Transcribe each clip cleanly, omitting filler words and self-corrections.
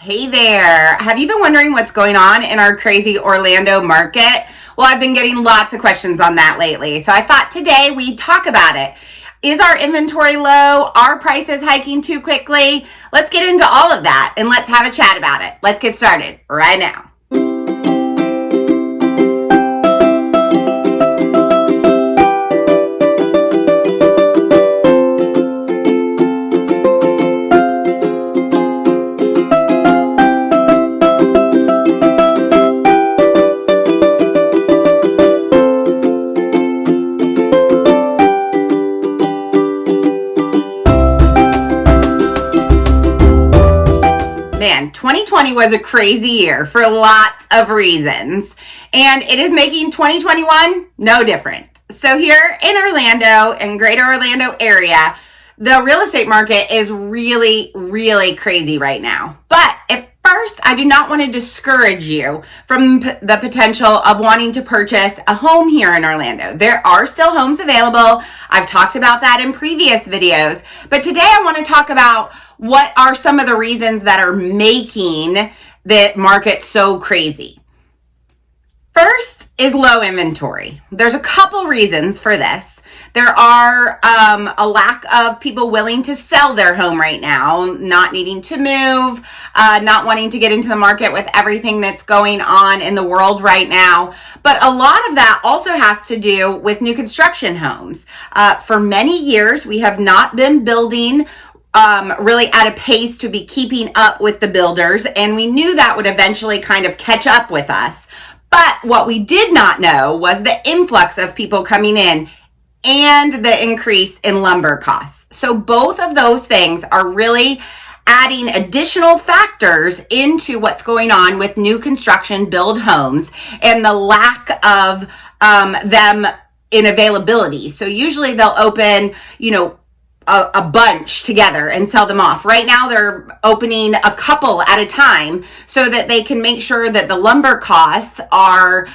Hey there. Have you been wondering what's going on in our crazy Orlando market? Well, I've been getting lots of questions on that lately. So I thought today we'd talk about it. Is our inventory low? Are prices hiking too quickly? Let's get into all of that and let's have a chat about it. Let's get started right now. Man, 2020 was a crazy year for lots of reasons, and it is making 2021 no different. So here in Orlando and greater Orlando area, the real estate market is really crazy right now. But at first, I do not want to discourage you from the potential of wanting to purchase a home here in Orlando. There are still homes available. I've talked about that in previous videos, but today I want to talk about what are some of the reasons that are making the market so crazy. First is low inventory. There's a couple reasons for this. There are a lack of people willing to sell their home right now, not needing to move, not wanting to get into the market with everything that's going on in the world right now. But a lot of that also has to do with new construction homes. For many years, we have not been building really at a pace to be keeping up with the builders, and we knew that would eventually kind of catch up with us. But what we did not know was the influx of people coming in and the increase in lumber costs. So both of those things are really adding additional factors into what's going on with new construction build homes and the lack of them in availability. So usually they'll open, a bunch together and sell them off. Right now they're opening a couple at a time so that they can make sure that the lumber costs are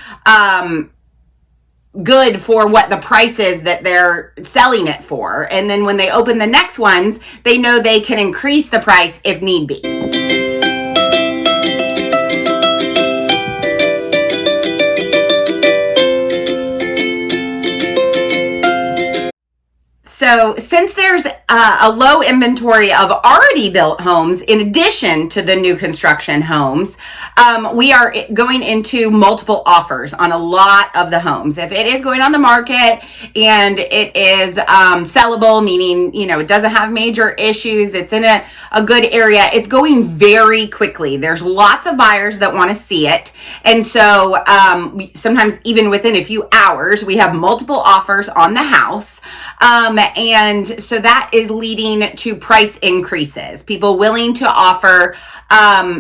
good for what the price is that they're selling it for. And then when they open the next ones, they know they can increase the price if need be. So since there's a low inventory of already built homes, in addition to the new construction homes, we are going into multiple offers on a lot of the homes. If it is going on the market and it is sellable, meaning, it doesn't have major issues, it's in a good area, it's going very quickly. There's lots of buyers that want to see it. And so sometimes even within a few hours, we have multiple offers on the house. And so that is leading to price increases. People willing to offer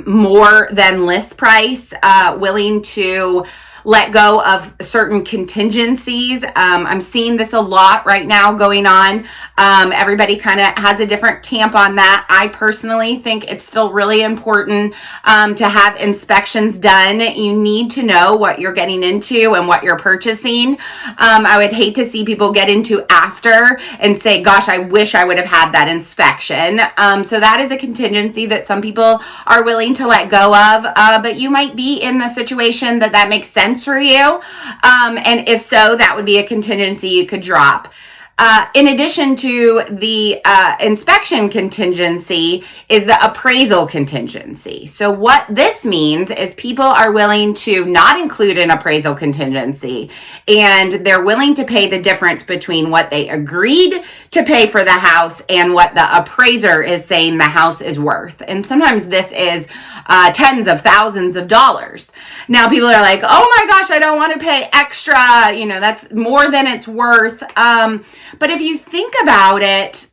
more than list price, willing to let go of certain contingencies. I'm seeing this a lot right now going on. Everybody kind of has a different camp on that. I personally think it's still really important to have inspections done. You need to know what you're getting into and what you're purchasing. I would hate to see people get into after and say, gosh, I wish I would have had that inspection. So that is a contingency that some people are willing to let go of, but you might be in the situation that makes sense for you. And if so, that would be a contingency you could drop. In addition to the inspection contingency is the appraisal contingency. So what this means is people are willing to not include an appraisal contingency, and they're willing to pay the difference between what they agreed to pay for the house and what the appraiser is saying the house is worth. And sometimes this is tens of thousands of dollars. Now people are like, oh my gosh, I don't want to pay extra, that's more than it's worth. But if you think about it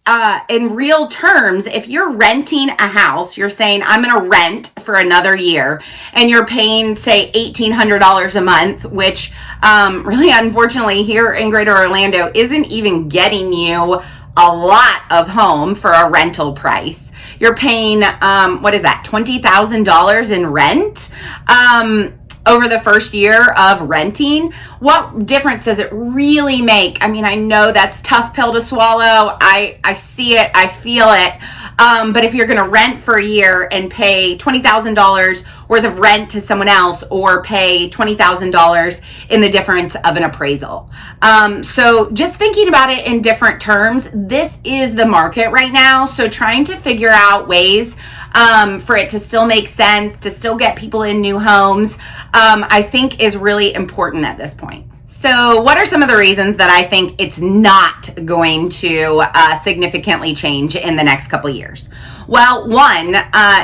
in real terms, if you're renting a house, you're saying, I'm going to rent for another year, and you're paying, say, $1,800 a month, which really, unfortunately, here in Greater Orlando isn't even getting you a lot of home for a rental price. You're paying, $20,000 in rent. over the first year of renting, what difference does it really make? I mean, I know that's tough pill to swallow. I see it, I feel it. But if you're going to rent for a year and pay $20,000 worth of rent to someone else, or pay $20,000 in the difference of an appraisal. So just thinking about it in different terms, this is the market right now. So trying to figure out ways for it to still make sense, to still get people in new homes, I think is really important at this point. So what are some of the reasons that I think it's not going to significantly change in the next couple years? Well, one,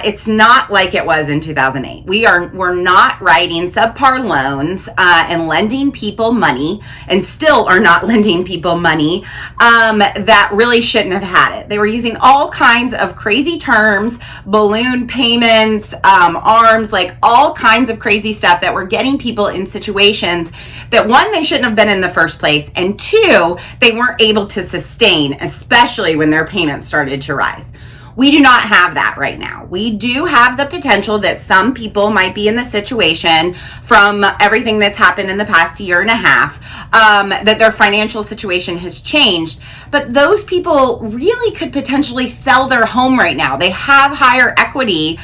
it's not like it was in 2008. We're not writing subpar loans and lending people money, and still are not lending people money that really shouldn't have had it. They were using all kinds of crazy terms, balloon payments, arms, like all kinds of crazy stuff that were getting people in situations that, one, they shouldn't have been in the first place, and two, they weren't able to sustain, especially when their payments started to rise. We do not have that right now. We do have the potential that some people might be in the situation from everything that's happened in the past year and a half, that their financial situation has changed. But those people really could potentially sell their home right now. They have higher equity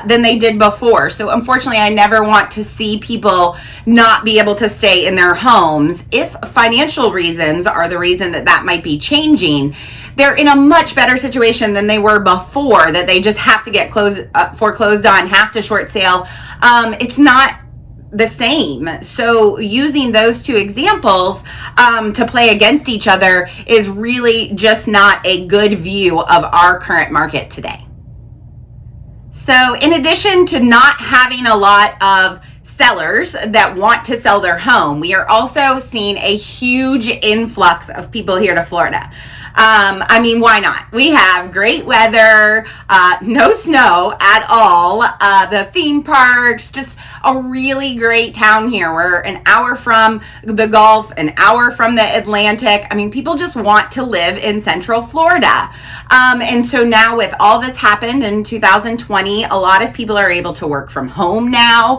than they did before. So unfortunately, I never want to see people not be able to stay in their homes. If financial reasons are the reason that might be changing, they're in a much better situation than they were before, that they just have to get foreclosed on, have to short sale. It's not the same. So using those two examples to play against each other is really just not a good view of our current market today. So in addition to not having a lot of sellers that want to sell their home, we are also seeing a huge influx of people here to Florida. I mean, why not? We have great weather, no snow at all, the theme parks, just a really great town here. We're an hour from the Gulf, an hour from the Atlantic. I mean, people just want to live in Central Florida. And so now with all that's happened in 2020, a lot of people are able to work from home now.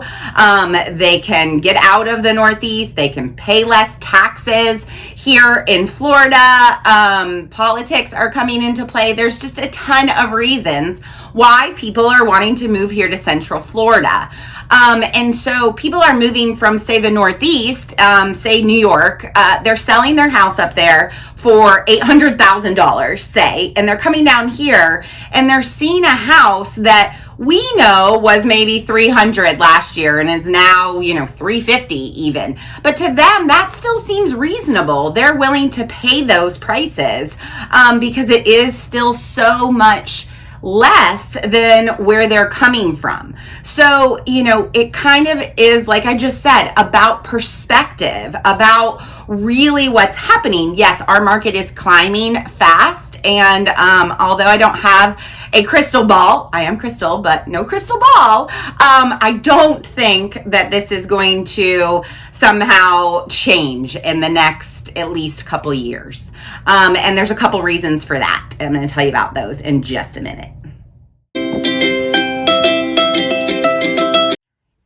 They can get out of the Northeast. They can pay less taxes here in Florida. Politics are coming into play. There's just a ton of reasons why people are wanting to move here to Central Florida. And so people are moving from, say, the Northeast, say New York, they're selling their house up there for $800,000, say, and they're coming down here and they're seeing a house that we know was maybe 300 last year and is now, 350 even. But to them, that still seems reasonable. They're willing to pay those prices because it is still so much less than where they're coming from. So, it kind of is, like I just said, about perspective, about really what's happening. Yes, our market is climbing fast. And although I don't have a crystal ball, I am Krystal, but no crystal ball, I don't think that this is going to somehow change in the next at least couple years. And there's a couple reasons for that. I'm going to tell you about those in just a minute.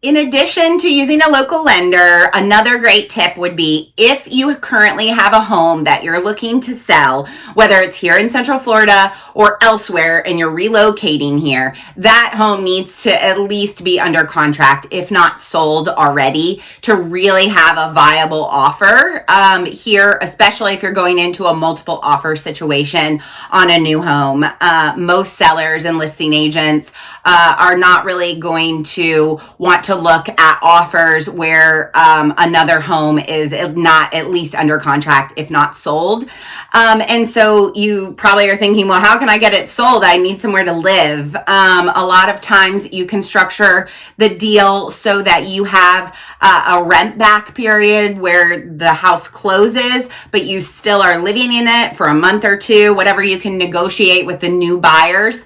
In addition to using a local lender, another great tip would be, if you currently have a home that you're looking to sell, whether it's here in Central Florida or elsewhere, and you're relocating here, that home needs to at least be under contract, if not sold already, to really have a viable offer here, especially if you're going into a multiple offer situation on a new home. Most sellers and listing agents are not really going to want to look at offers where another home is not at least under contract, if not sold. And so you probably are thinking, well, how can I get it sold? I need somewhere to live. A lot of times you can structure the deal so that you have a rent back period where the house closes, but you still are living in it for a month or two, whatever you can negotiate with the new buyers.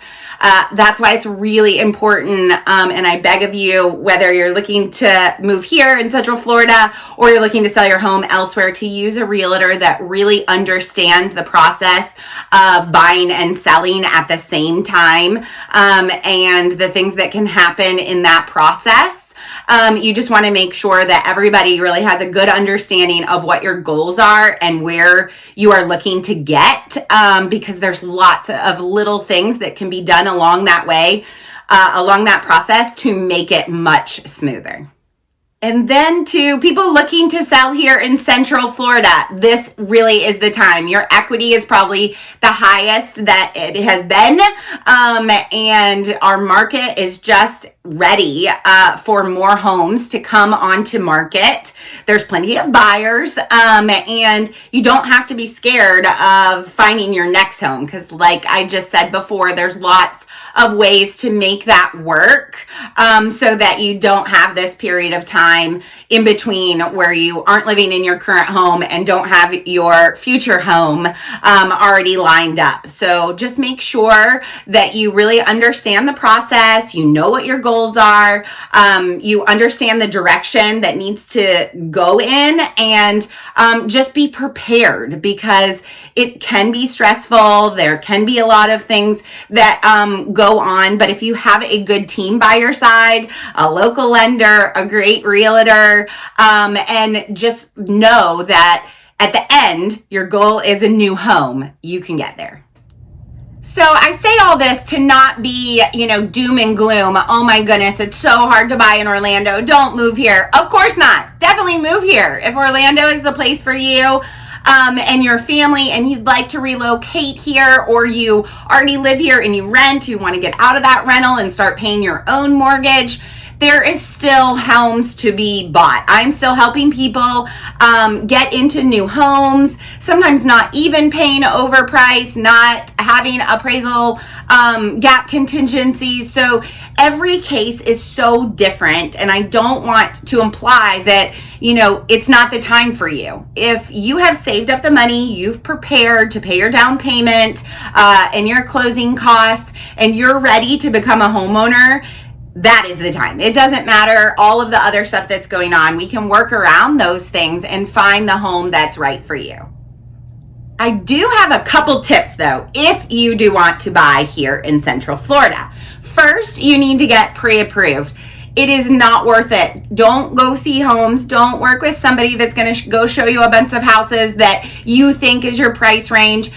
That's why it's really important, and I beg of you, whether you're looking to move here in Central Florida or you're looking to sell your home elsewhere, to use a realtor that really understands the process of buying and selling at the same time, and the things that can happen in that process. You just want to make sure that everybody really has a good understanding of what your goals are and where you are looking to get, because there's lots of little things that can be done along that way, along that process to make it much smoother. And then to people looking to sell here in Central Florida, this really is the time. Your equity is probably the highest that it has been, and our market is just ready for more homes to come onto market. There's plenty of buyers, and you don't have to be scared of finding your next home, because like I just said before, there's lots of ways to make that work, so that you don't have this period of time in between where you aren't living in your current home and don't have your future home already lined up. So just make sure that you really understand the process, you know what your goals are, you understand the direction that needs to go in, and just be prepared, because it can be stressful. There can be a lot of things that go on, but if you have a good team by your side, a local lender, a great realtor, and just know that at the end, your goal is a new home, you can get there. So I say all this to not be, doom and gloom. Oh my goodness, it's so hard to buy in Orlando. Don't move here. Of course not. Definitely move here. If Orlando is the place for you, and your family, and you'd like to relocate here, or you already live here and you rent, you want to get out of that rental and start paying your own mortgage, there is still homes to be bought. I'm still helping people get into new homes, sometimes not even paying overpriced, not having appraisal gap contingencies. So every case is so different, and I don't want to imply that it's not the time for you. If you have saved up the money, you've prepared to pay your down payment and your closing costs, and you're ready to become a homeowner, that is the time. It doesn't matter all of the other stuff that's going on. We can work around those things and find the home that's right for you. I do have a couple tips though, if you do want to buy here in Central Florida. First, you need to get pre-approved. It is not worth it. Don't go see homes. Don't work with somebody that's going to go show you a bunch of houses that you think is your price range.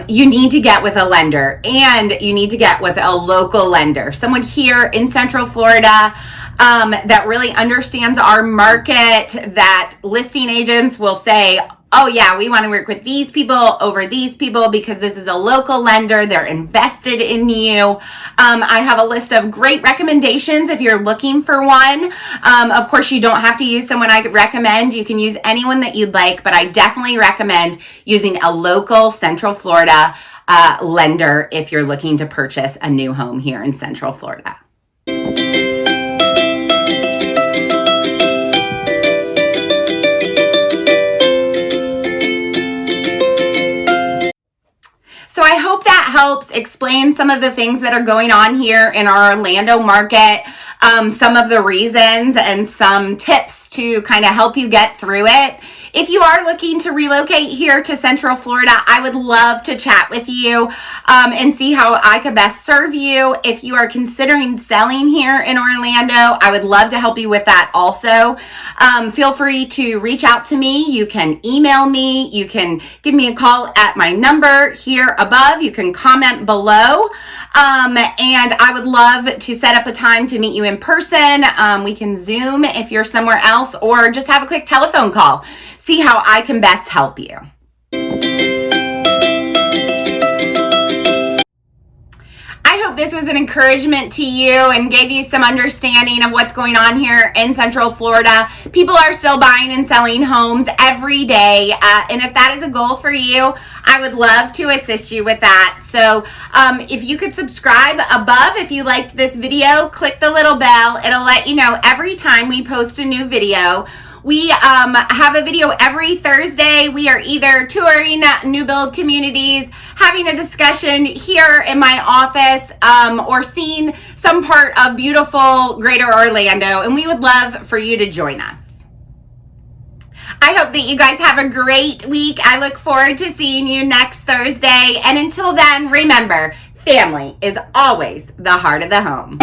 You need to get with a lender, and you need to get with a local lender, someone here in Central Florida that really understands our market, that listing agents will say, oh yeah, we want to work with these people over these people because this is a local lender. They're invested in you. I have a list of great recommendations if you're looking for one. Of course, you don't have to use someone I recommend. You can use anyone that you'd like, but I definitely recommend using a local Central Florida lender if you're looking to purchase a new home here in Central Florida. So I hope that helps explain some of the things that are going on here in our Orlando market, some of the reasons and some tips to kind of help you get through it. If you are looking to relocate here to Central Florida, I would love to chat with you and see how I could best serve you. If you are considering selling here in Orlando, I would love to help you with that also. Feel free to reach out to me. You can email me. You can give me a call at my number here above. You can comment below. And I would love to set up a time to meet you in person. We can Zoom if you're somewhere else, or just have a quick telephone call. See how I can best help you. I hope this was an encouragement to you and gave you some understanding of what's going on here in Central Florida. People are still buying and selling homes every day. And if that is a goal for you, I would love to assist you with that. So if you could subscribe above, if you liked this video, click the little bell. It'll let you know every time we post a new video. We have a video every Thursday. We are either touring new build communities, having a discussion here in my office, or seeing some part of beautiful Greater Orlando, and we would love for you to join us. I hope that you guys have a great week. I look forward to seeing you next Thursday. And until then, remember, family is always the heart of the home.